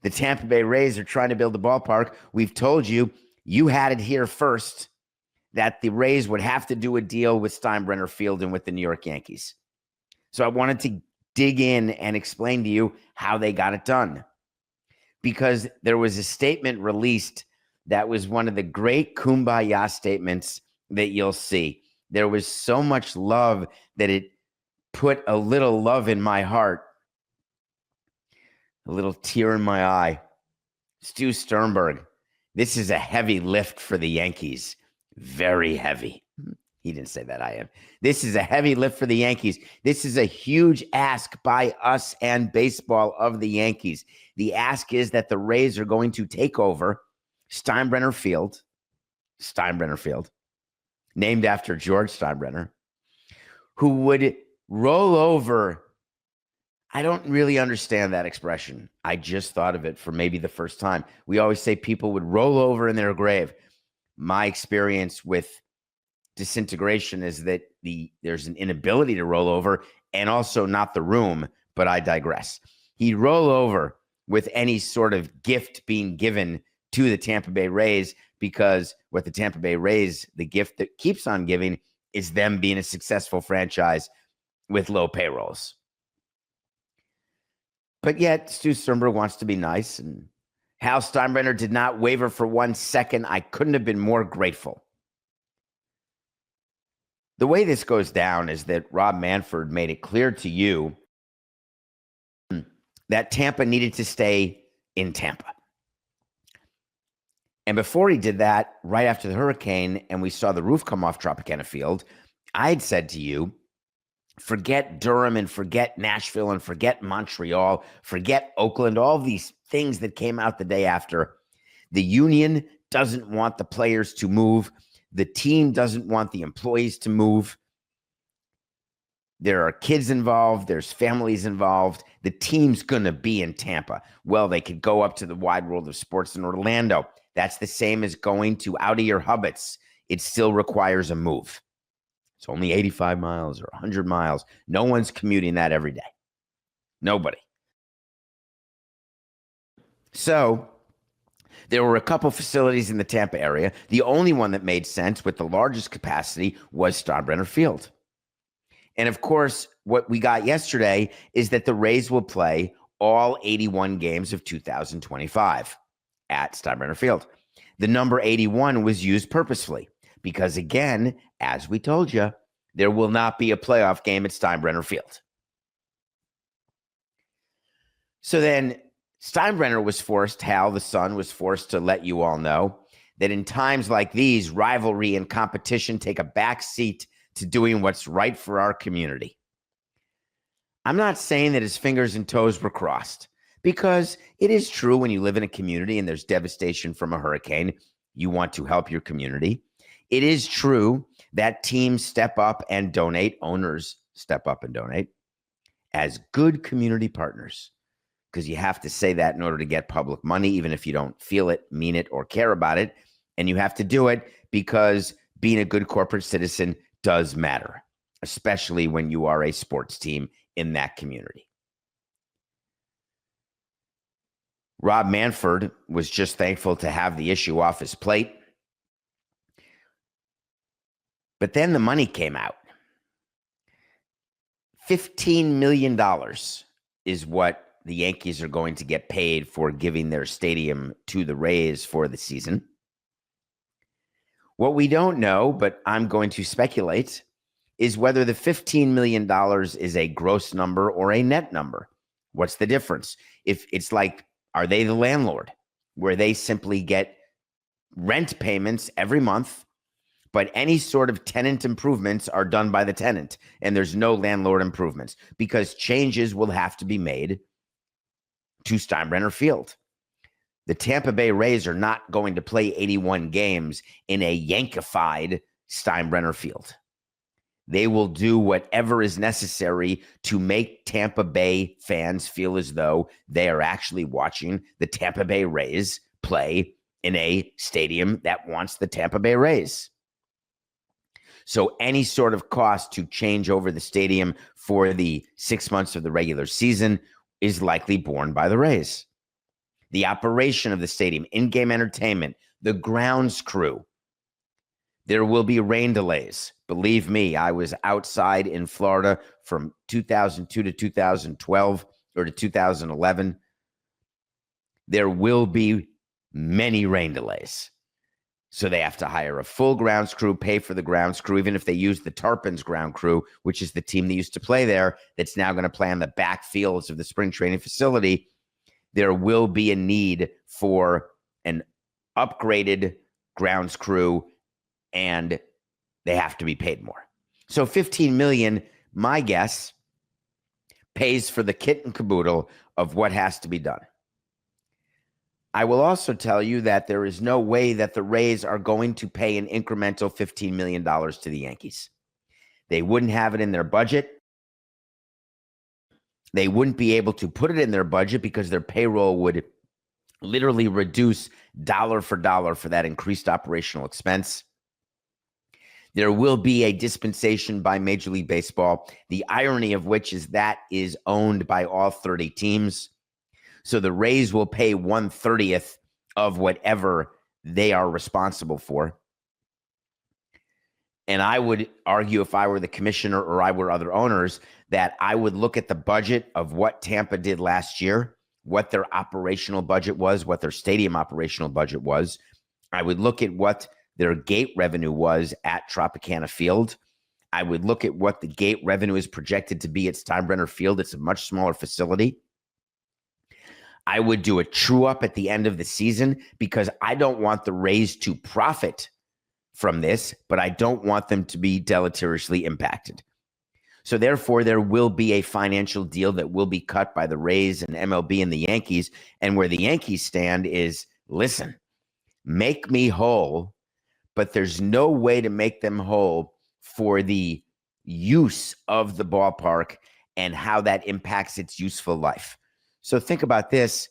The Tampa Bay Rays are trying to build a ballpark. We've told you, you had it here first, that the Rays would have to do a deal with Steinbrenner Field and with the New York Yankees. So I wanted to dig in and explain to you how they got it done. Because there was a statement released that was one of the great kumbaya statements that you'll see. There was so much love that it put a little love in my heart, a little tear in my eye. Stu Sternberg, this is a heavy lift for the Yankees. Very heavy. He didn't say that, I am. This is a heavy lift for the Yankees. This is a huge ask by us and baseball of the Yankees. The ask is that the Rays are going to take over Steinbrenner Field, named after George Steinbrenner, who would roll over. I don't really understand that expression. I just thought of it for maybe the first time. We always say people would roll over in their grave. My experience with disintegration is that there's an inability to roll over, and also not the room, but I digress. He'd roll over with any sort of gift being given to the Tampa Bay Rays, because what the Tampa Bay Rays, the gift that keeps on giving, is them being a successful franchise with low payrolls. But yet, Stu Sternberg wants to be nice, and Hal Steinbrenner did not waver for 1 second. I couldn't have been more grateful. The way this goes down is that Rob Manfred made it clear to you that Tampa needed to stay in Tampa. And before he did that, right after the hurricane, and we saw the roof come off Tropicana Field, I had said to you, forget Durham and forget Nashville and forget Montreal, forget Oakland, all these things that came out the day after. The union doesn't want the players to move. The team doesn't want the employees to move. There are kids involved. There's families involved. The team's going to be in Tampa. Well, they could go up to the wide world of sports in Orlando. That's the same as going to out of your hubbits. It still requires a move. It's only 85 miles or 100 miles. No one's commuting that every day. Nobody. So there were a couple facilities in the Tampa area. The only one that made sense with the largest capacity was Steinbrenner Field. And of course, what we got yesterday is that the Rays will play all 81 games of 2025 at Steinbrenner Field. The number 81 was used purposefully because, again, as we told you, there will not be a playoff game at Steinbrenner Field. So then Steinbrenner was forced, Hal, the son, was forced to let you all know that in times like these, rivalry and competition take a back seat to doing what's right for our community. I'm not saying that his fingers and toes were crossed, because it is true when you live in a community and there's devastation from a hurricane, you want to help your community. It is true that teams step up and donate, owners step up and donate as good community partners, because you have to say that in order to get public money, even if you don't feel it, mean it, or care about it. And you have to do it because being a good corporate citizen does matter, especially when you are a sports team in that community. Rob Manfred was just thankful to have the issue off his plate. But then the money came out. $15 million is what the Yankees are going to get paid for giving their stadium to the Rays for the season. What we don't know, but I'm going to speculate, is whether the $15 million is a gross number or a net number. What's the difference? If it's like, are they the landlord, where they simply get rent payments every month, but any sort of tenant improvements are done by the tenant, and there's no landlord improvements because changes will have to be made to Steinbrenner Field. The Tampa Bay Rays are not going to play 81 games in a Yankified Steinbrenner Field. They will do whatever is necessary to make Tampa Bay fans feel as though they are actually watching the Tampa Bay Rays play in a stadium that wants the Tampa Bay Rays. So any sort of cost to change over the stadium for the 6 months of the regular season is likely borne by the Rays. the operation of the stadium, in-game entertainment, the grounds crew. There will be rain delays. Believe me, I was outside in Florida from 2002 to 2012 or to 2011. There will be many rain delays. So they have to hire a full grounds crew, pay for the grounds crew, even if they use the Tarpons ground crew, which is the team that used to play there, that's now going to play on the back fields of the spring training facility. There will be a need for an upgraded grounds crew, and they have to be paid more. So $15 million, my guess, pays for the kit and caboodle of what has to be done. I will also tell you that there is no way that the Rays are going to pay an incremental $15 million to the Yankees. They wouldn't have it in their budget. They wouldn't be able to put it in their budget because their payroll would literally reduce dollar for dollar for that increased operational expense. There will be a dispensation by Major League Baseball, the irony of which is that is owned by all 30 teams. So the Rays will pay 1/30 of whatever they are responsible for. And I would argue, if I were the commissioner or I were other owners, that I would look at the budget of what Tampa did last year, what their operational budget was, what their stadium operational budget was. I would look at what their gate revenue was at Tropicana Field. I would look at what the gate revenue is projected to be at Steinbrenner Field. It's a much smaller facility. I would do a true up at the end of the season because I don't want the Rays to profit from this, but I don't want them to be deleteriously impacted. So therefore, there will be a financial deal that will be cut by the Rays and MLB and the Yankees. And where the Yankees stand is, listen, make me whole, but there's no way to make them whole for the use of the ballpark and how that impacts its useful life. So think about this.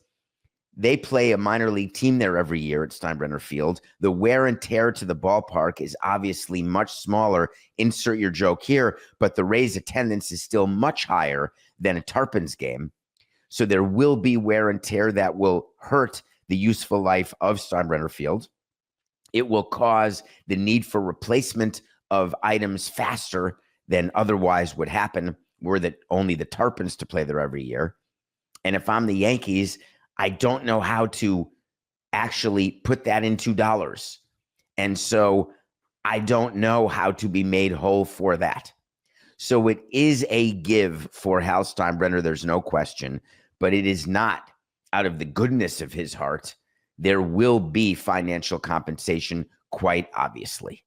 They play a minor league team there every year at Steinbrenner Field. The wear and tear to the ballpark is obviously much smaller. Insert your joke here, but the Rays' attendance is still much higher than a Tarpons game. So there will be wear and tear that will hurt the useful life of Steinbrenner Field. It will cause the need for replacement of items faster than otherwise would happen were that only the Tarpons to play there every year. And if I'm the Yankees, I don't know how to actually put that into dollars. And so I don't know how to be made whole for that. So it is a give for Hal Steinbrenner, there's no question, but it is not out of the goodness of his heart. There will be financial compensation, quite obviously.